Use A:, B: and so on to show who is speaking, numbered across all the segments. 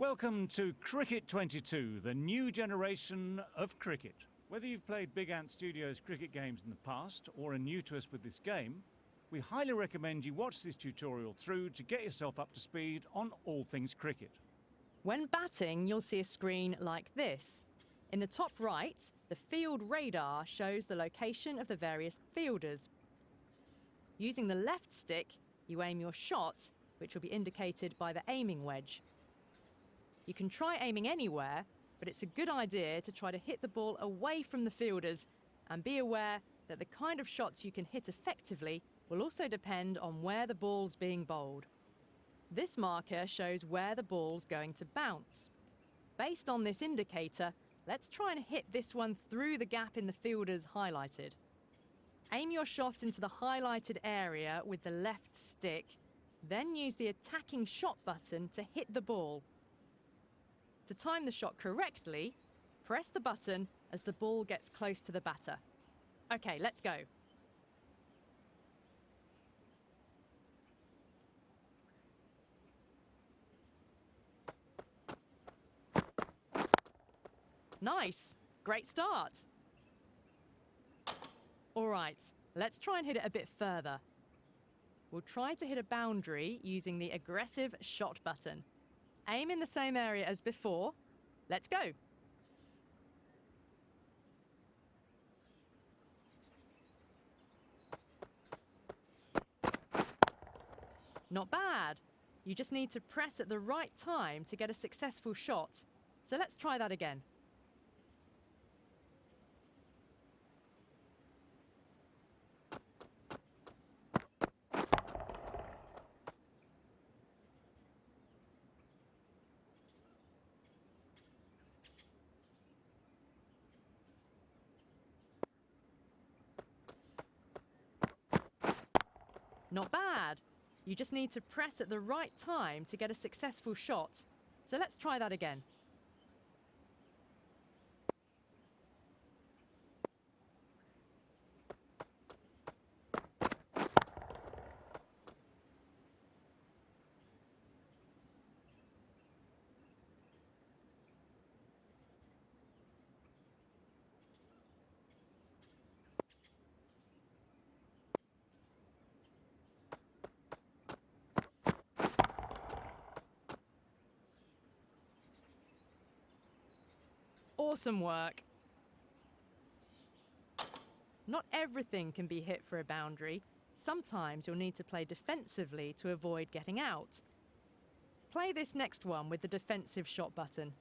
A: Welcome to Cricket 22, the new generation of cricket. Whether you've played Big Ant Studios cricket games in the past or are new to us with this game, we highly recommend you watch this tutorial through to get yourself up to speed on all things cricket.
B: When batting, you'll see a screen like this. In the top right, the field radar shows the location of the various fielders. Using the left stick, you aim your shot, which will be indicated by the aiming wedge. You can try aiming anywhere, but it's a good idea to try to hit the ball away from the fielders, and be aware that the kind of shots you can hit effectively will also depend on where the ball's being bowled. This marker shows where the ball's going to bounce. Based on this indicator, let's try and hit this one through the gap in the fielders highlighted. Aim your shot into the highlighted area with the left stick, then use the attacking shot button to hit the ball. To time the shot correctly, press the button as the ball gets close to the batter. Okay, let's go. Nice! Great start! All right, let's try and hit it a bit further. We'll try to hit a boundary using the aggressive shot button. Aim in the same area as before. Let's go! Not bad. You just need to press at the right time to get a successful shot. So let's try that again. Not bad. You just need to press at the right time to get a successful shot. So let's try that again. Awesome work. Not everything can be hit for a boundary. Sometimes you'll need to play defensively to avoid getting out. Play this next one with the defensive shot button.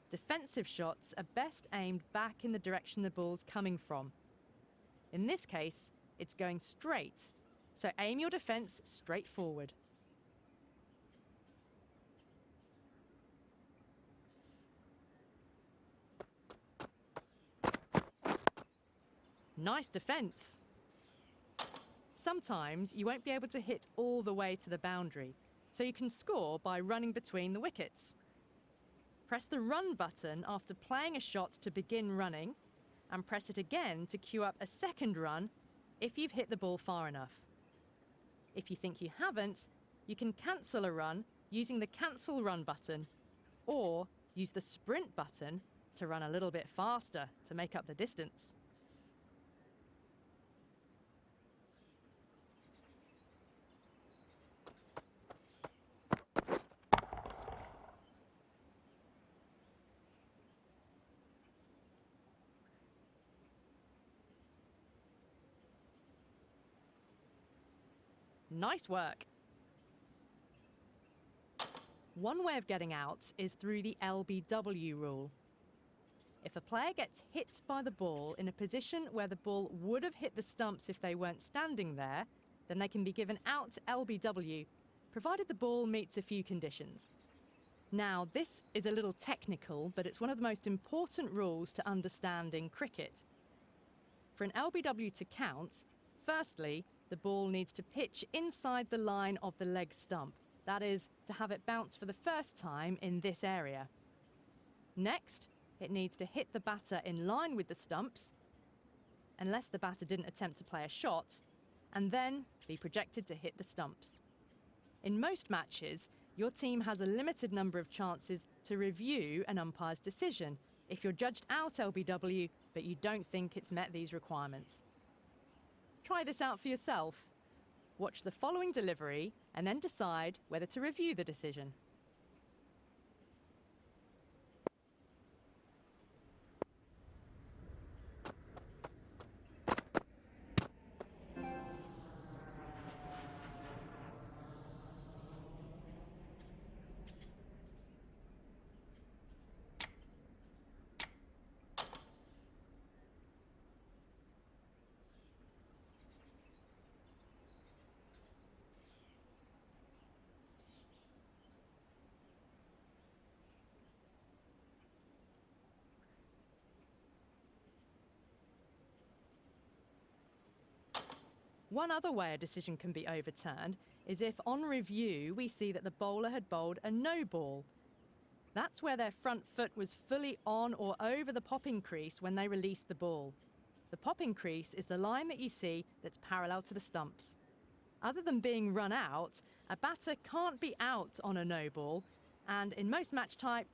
B: Defensive shots are best aimed back in the direction the ball's coming from. In this case, it's going straight, so aim your defense straight forward. Nice defense. Sometimes you won't be able to hit all the way to the boundary, so you can score by running between the wickets. Press the run button after playing a shot to begin running, and press it again to queue up a second run if you've hit the ball far enough. If you think you haven't, you can cancel a run using the cancel run button, or use the sprint button to run a little bit faster to make up the distance. Nice work. One way of getting out is through the LBW rule. If a player gets hit by the ball in a position where the ball would have hit the stumps if they weren't standing there, then they can be given out LBW, provided the ball meets a few conditions. Now, this is a little technical, but it's one of the most important rules to understand in cricket. For an LBW to count, firstly, the ball needs to pitch inside the line of the leg stump. That is, to have it bounce for the first time in this area. Next, it needs to hit the batter in line with the stumps, unless the batter didn't attempt to play a shot, and then be projected to hit the stumps. In most matches, your team has a limited number of chances to review an umpire's decision if you're judged out LBW but you don't think it's met these requirements. Try this out for yourself. Watch the following delivery and then decide whether to review the decision. One other way a decision can be overturned is if, on review, we see that the bowler had bowled a no ball. That's where their front foot was fully on or over the popping crease when they released the ball. The popping crease is the line that you see that's parallel to the stumps. Other than being run out, a batter can't be out on a no ball, and in most match types,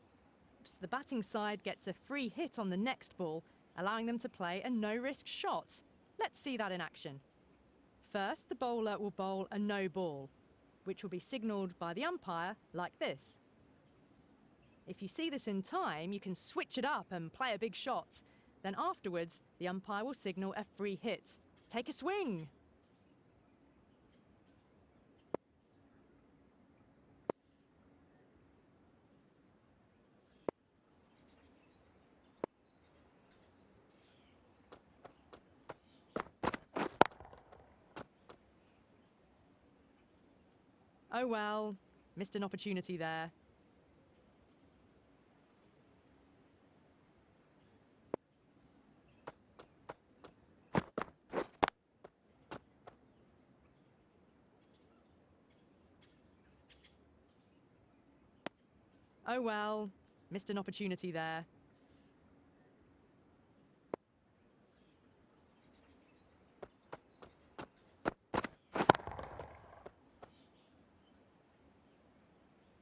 B: the batting side gets a free hit on the next ball, allowing them to play a no-risk shot. Let's see that in action. First, the bowler will bowl a no ball, which will be signalled by the umpire like this. If you see this in time, you can switch it up and play a big shot. Then afterwards, the umpire will signal a free hit. Take a swing! Oh well, missed an opportunity there. Oh well, missed an opportunity there.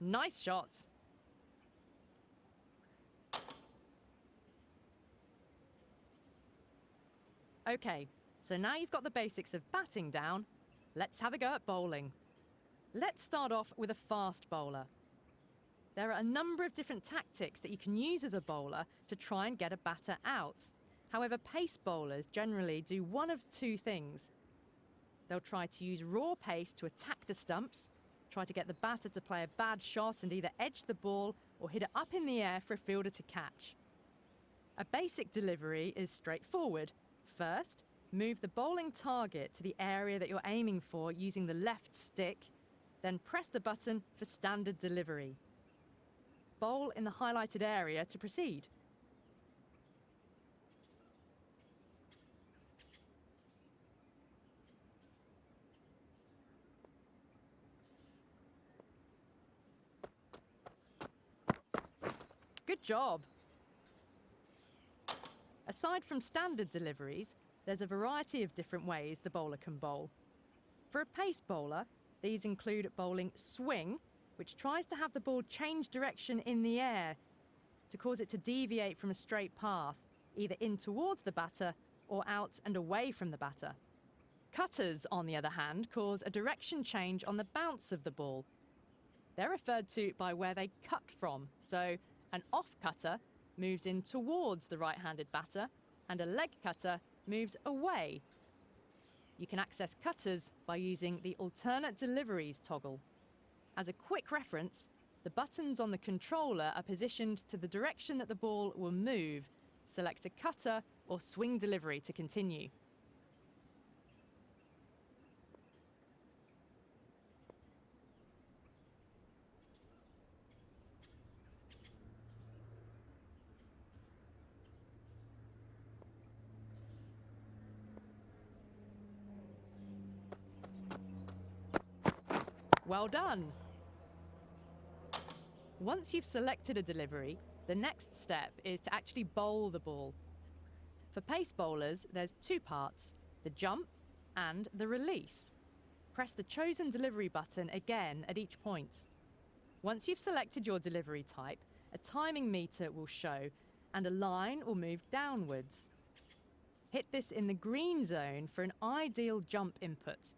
B: Nice shot. Okay, so now you've got the basics of batting down, let's have a go at bowling. Let's start off with a fast bowler. There are a number of different tactics that you can use as a bowler to try and get a batter out. However, pace bowlers generally do one of two things. They'll try to use raw pace to attack the stumps, try to get the batter to play a bad shot and either edge the ball or hit it up in the air for a fielder to catch. A basic delivery is straightforward. First, move the bowling target to the area that you're aiming for using the left stick, then press the button for standard delivery. Bowl in the highlighted area to proceed. Good job. Aside from standard deliveries, there's a variety of different ways the bowler can bowl. For a pace bowler, these include bowling swing, which tries to have the ball change direction in the air to cause it to deviate from a straight path, either in towards the batter or out and away from the batter. Cutters, on the other hand, cause a direction change on the bounce of the ball. They're referred to by where they cut from, so an off cutter moves in towards the right-handed batter and a leg cutter moves away. You can access cutters by using the alternate deliveries toggle. As a quick reference, the buttons on the controller are positioned to the direction that the ball will move. Select a cutter or swing delivery to continue. Well done! Once you've selected a delivery, the next step is to actually bowl the ball. For pace bowlers, there's two parts, the jump and the release. Press the chosen delivery button again at each point. Once you've selected your delivery type, a timing meter will show and a line will move downwards. Hit this in the green zone for an ideal jump input.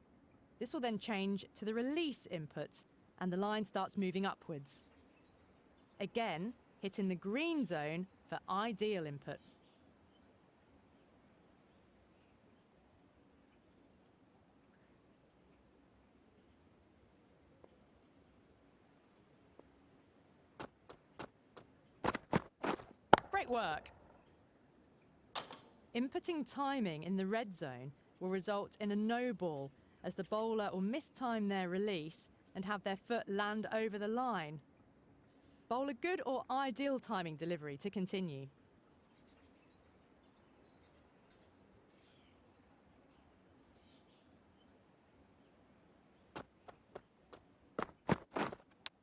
B: This will then change to the release input and the line starts moving upwards. Again, hit in the green zone for ideal input. Great work! Inputting timing in the red zone will result in a no ball, as the bowler will mistime their release and have their foot land over the line. Bowl a good or ideal timing delivery to continue.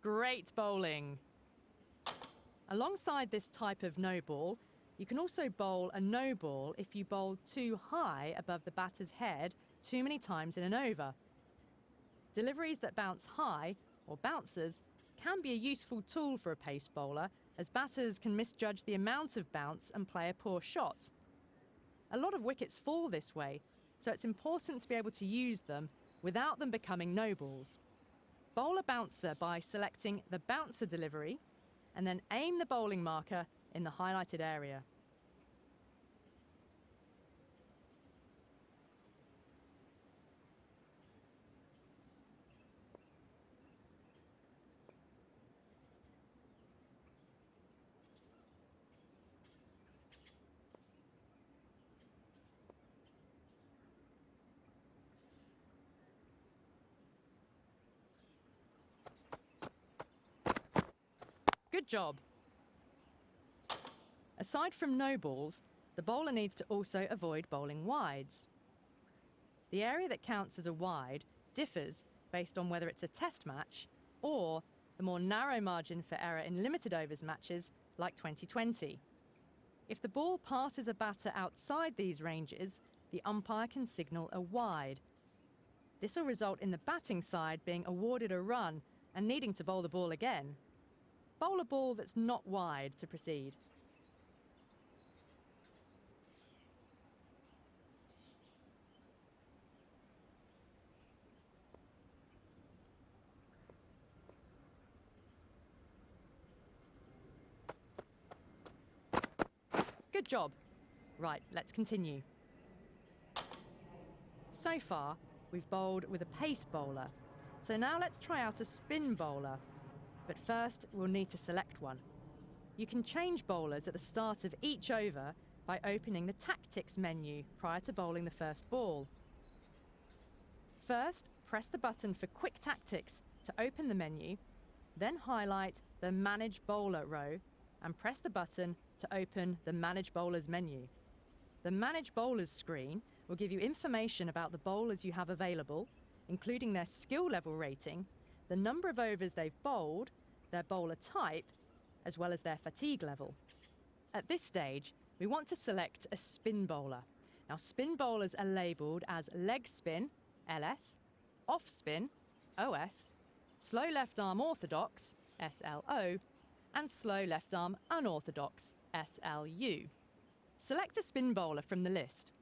B: Great bowling! Alongside this type of no ball, you can also bowl a no ball if you bowl too high above the batter's head too many times in an over. Deliveries that bounce high, or bouncers, can be a useful tool for a pace bowler, as batters can misjudge the amount of bounce and play a poor shot. A lot of wickets fall this way, so it's important to be able to use them without them becoming no balls. Bowl a bouncer by selecting the bouncer delivery and then aim the bowling marker in the highlighted area. Good job! Aside from no balls, the bowler needs to also avoid bowling wides. The area that counts as a wide differs based on whether it's a test match or the more narrow margin for error in limited overs matches like 2020. If the ball passes a batter outside these ranges, the umpire can signal a wide. This will result in the batting side being awarded a run and needing to bowl the ball again. Bowl a ball that's not wide to proceed. Good job. Right, let's continue. So far, we've bowled with a pace bowler. So now let's try out a spin bowler. But first, we'll need to select one. You can change bowlers at the start of each over by opening the Tactics menu prior to bowling the first ball. First, press the button for Quick Tactics to open the menu, then highlight the Manage Bowler row and press the button to open the Manage Bowlers menu. The Manage Bowlers screen will give you information about the bowlers you have available, including their skill level rating, the number of overs they've bowled, their bowler type, as well as their fatigue level. At this stage, we want to select a spin bowler. Now, spin bowlers are labelled as leg spin, LS, off spin, OS, slow left arm orthodox, SLO, and slow left arm unorthodox, SLU. Select a spin bowler from the list.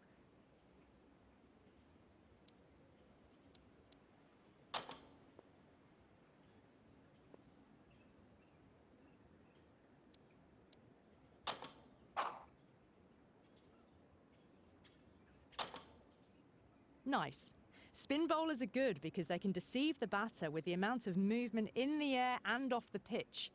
B: Nice. Spin bowlers are good because they can deceive the batter with the amount of movement in the air and off the pitch.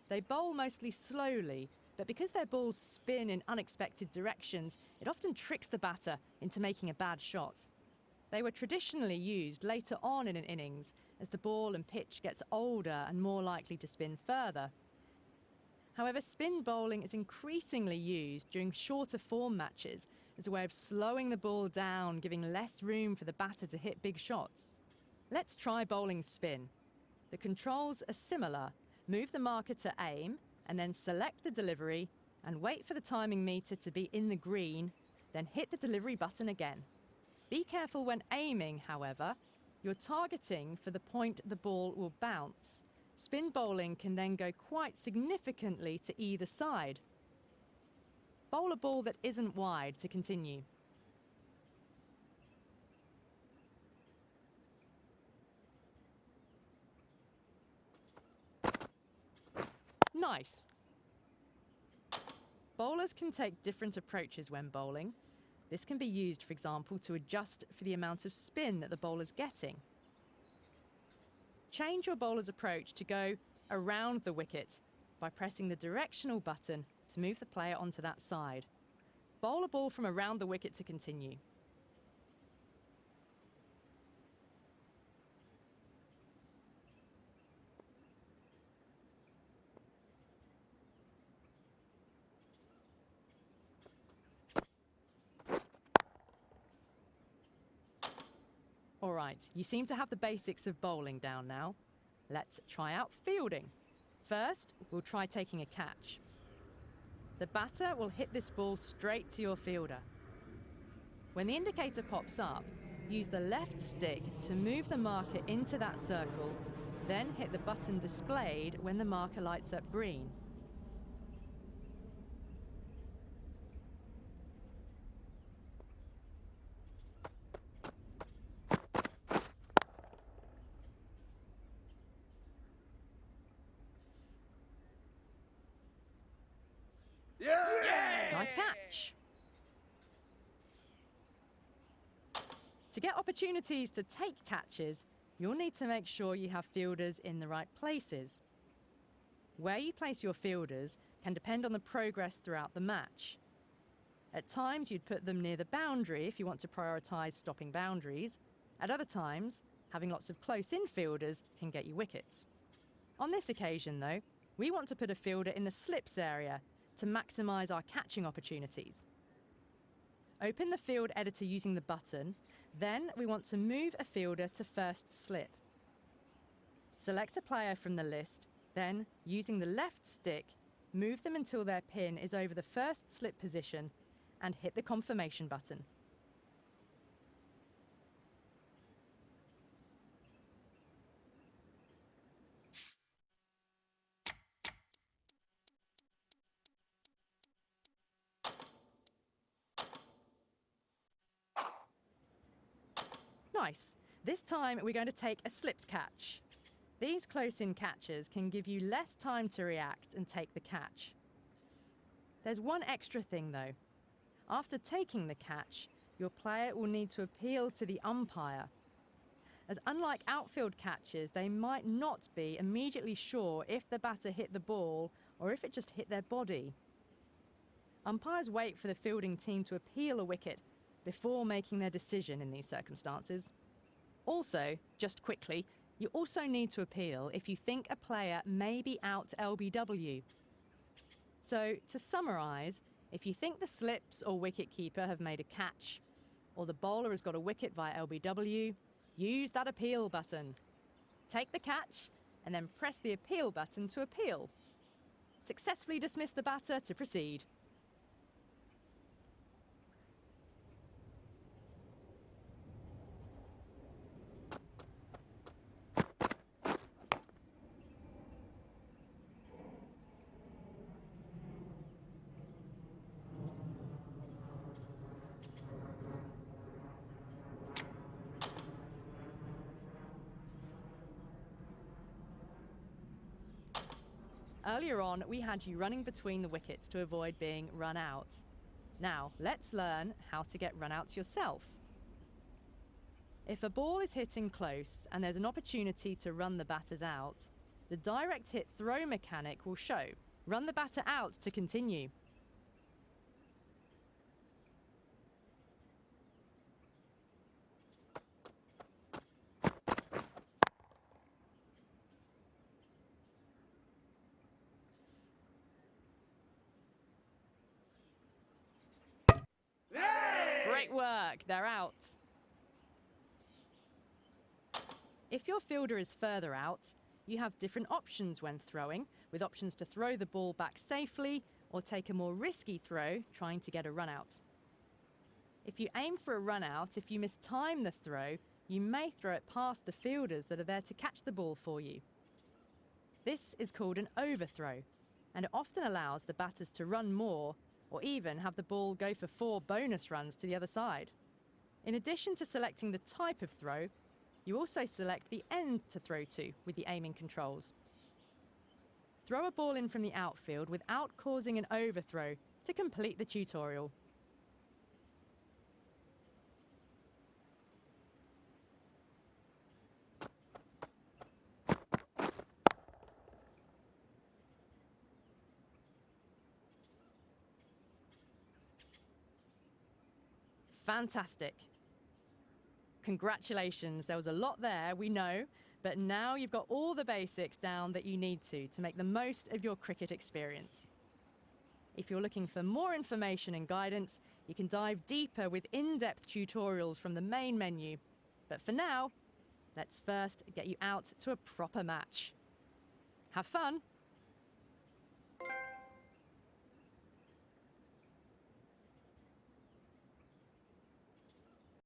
B: They bowl mostly slowly, but because their balls spin in unexpected directions, it often tricks the batter into making a bad shot. They were traditionally used later on in an innings as the ball and pitch gets older and more likely to spin further. However, spin bowling is increasingly used during shorter form matches as a way of slowing the ball down, giving less room for the batter to hit big shots. Let's try bowling spin. The controls are similar. Move the marker to aim, and then select the delivery, and wait for the timing meter to be in the green, then hit the delivery button again. Be careful when aiming, however. You're targeting for the point the ball will bounce. Spin bowling can then go quite significantly to either side. Bowl a ball that isn't wide to continue. Nice. Bowlers can take different approaches when bowling. This can be used, for example, to adjust for the amount of spin that the bowler's getting. Change your bowler's approach to go around the wicket by pressing the directional button to move the player onto that side. Bowl a ball from around the wicket to continue. All right, you seem to have the basics of bowling down now. Let's try out fielding. First, we'll try taking a catch. The batter will hit this ball straight to your fielder. When the indicator pops up, use the left stick to move the marker into that circle, then hit the button displayed when the marker lights up green. Nice catch. To get opportunities to take catches, you'll need to make sure you have fielders in the right places. Where you place your fielders can depend on the progress throughout the match. At times, you'd put them near the boundary if you want to prioritise stopping boundaries. At other times, having lots of close infielders can get you wickets. On this occasion, though, we want to put a fielder in the slips area to maximise our catching opportunities. Open the field editor using the button, then we want to move a fielder to first slip. Select a player from the list, then, using the left stick, move them until their pin is over the first slip position and hit the confirmation button. Nice. This time we're going to take a slips catch. These close-in catches can give you less time to react and take the catch. There's one extra thing though. After taking the catch, your player will need to appeal to the umpire. As unlike outfield catches, they might not be immediately sure if the batter hit the ball or if it just hit their body. Umpires wait for the fielding team to appeal a wicket before making their decision in these circumstances. Also, just quickly, you also need to appeal if you think a player may be out LBW. So, to summarise, if you think the slips or wicket-keeper have made a catch, or the bowler has got a wicket via LBW, use that appeal button. Take the catch, and then press the appeal button to appeal. Successfully dismiss the batter to proceed. Earlier on, we had you running between the wickets to avoid being run out. Now, let's learn how to get run outs yourself. If a ball is hitting close and there's an opportunity to run the batters out, the direct hit throw mechanic will show. Run the batter out to continue. Great work, they're out. If your fielder is further out, you have different options when throwing, with options to throw the ball back safely or take a more risky throw, trying to get a run out. If you aim for a run out, if you mistime the throw, you may throw it past the fielders that are there to catch the ball for you. This is called an overthrow, and it often allows the batters to run more or even have the ball go for 4 bonus runs to the other side. In addition to selecting the type of throw, you also select the end to throw to with the aiming controls. Throw a ball in from the outfield without causing an overthrow to complete the tutorial. Fantastic. Congratulations, there was a lot there, we know, but now you've got all the basics down that you need to make the most of your cricket experience. If you're looking for more information and guidance, you can dive deeper with in-depth tutorials from the main menu. But for now, let's first get you out to a proper match. Have fun!